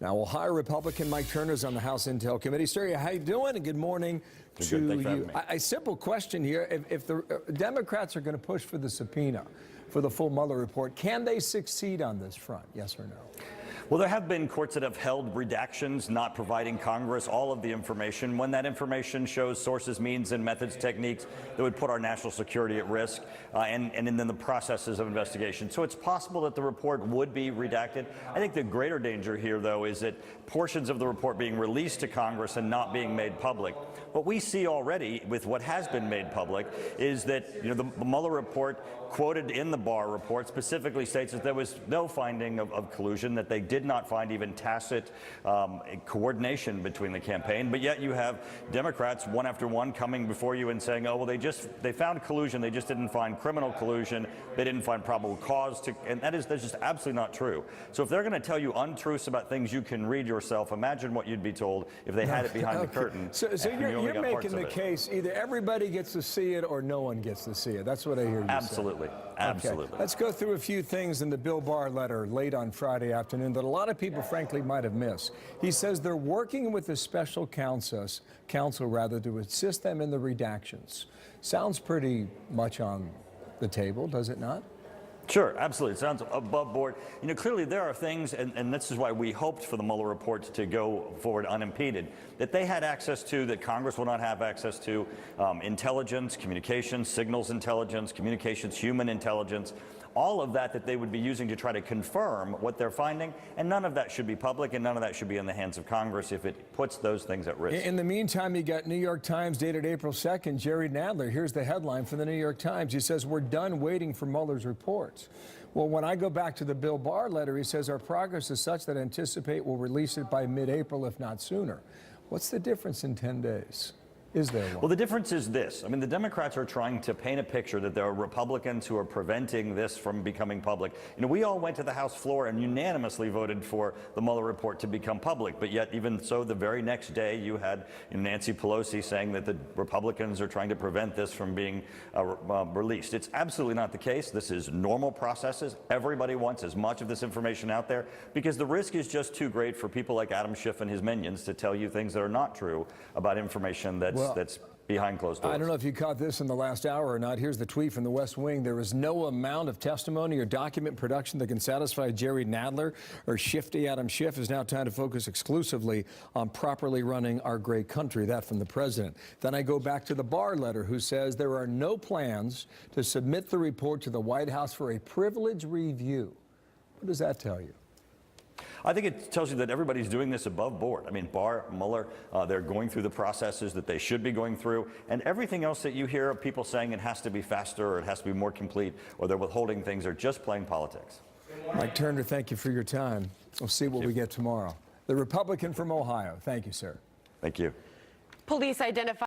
Now, Ohio Republican Mike Turner is on the House Intel Committee. Sir, how you doing? And good morning to you. A simple question here. If the Democrats are going to push for the subpoena for the full Mueller report, can they succeed on this front? Yes or no? Well, there have been courts that have held redactions, not providing Congress all of the information when that information shows sources, means, and methods, techniques that would put our national security at risk and in the processes of investigation. So it's possible that the report would be redacted. I think the greater danger here, though, is that portions of the report being released to Congress and not being made public. What we see already with what has been made public is that, the Mueller report quoted in the Barr report specifically states that there was no finding of collusion, that they did not find even tacit coordination between the campaign. But yet you have Democrats one after one coming before you and saying, oh, well, they found collusion, they just didn't find criminal collusion, they didn't find probable cause to, and that's just absolutely not true. So if they're going to tell you untruths about things you can read yourself, imagine what you'd be told if they had it behind the curtain. So you're making the case either everybody gets to see it or no one gets to see it. That's what I hear you Absolutely. say. Absolutely. Okay. Let's go through a few things in the Bill Barr letter late on Friday afternoon that a lot of people, frankly, might have missed. He says they're working with the special counsel to assist them in the redactions. Sounds pretty much on the table, does it not? Sure, absolutely. It sounds above board. Clearly there are things, and this is why we hoped for the Mueller report to go forward unimpeded, that they had access to, that Congress will not have access to, intelligence, communications, signals intelligence, communications, human intelligence, all of that they would be using to try to confirm what they're finding, and none of that should be public, and none of that should be in the hands of Congress if it puts those things at risk. In the meantime, you got New York Times dated April 2nd, Jerry Nadler. Here's the headline for the New York Times. He says, we're done waiting for Mueller's reports. Well, when I go back to the Bill Barr letter, he says our progress is such that I anticipate we'll release it by mid-April, if not sooner. What's the difference in 10 days? Is there one? Well, the difference is this. The Democrats are trying to paint a picture that there are Republicans who are preventing this from becoming public. We all went to the House floor and unanimously voted for the Mueller report to become public. But yet, even so, the very next day, you had Nancy Pelosi saying that the Republicans are trying to prevent this from being released. It's absolutely not the case. This is normal processes. Everybody wants as much of this information out there because the risk is just too great for people like Adam Schiff and his minions to tell you things that are not true about information that's behind closed doors. I don't know if you caught this in the last hour or not. Here's the tweet from the West Wing. There is no amount of testimony or document production that can satisfy Jerry Nadler or shifty Adam Schiff. Is now time to focus exclusively on properly running our great country. That from the president. Then I go back to the Barr letter, who says there are no plans to submit the report to the White House for a privilege review. What does that tell you? I think it tells you that everybody's doing this above board. Barr, Mueller, they're going through the processes that they should be going through. And everything else that you hear of people saying it has to be faster or it has to be more complete or they're withholding things are just playing politics. Mike Turner, thank you for your time. We'll see what we get tomorrow. The Republican from Ohio. Thank you, sir. Thank you. Police identify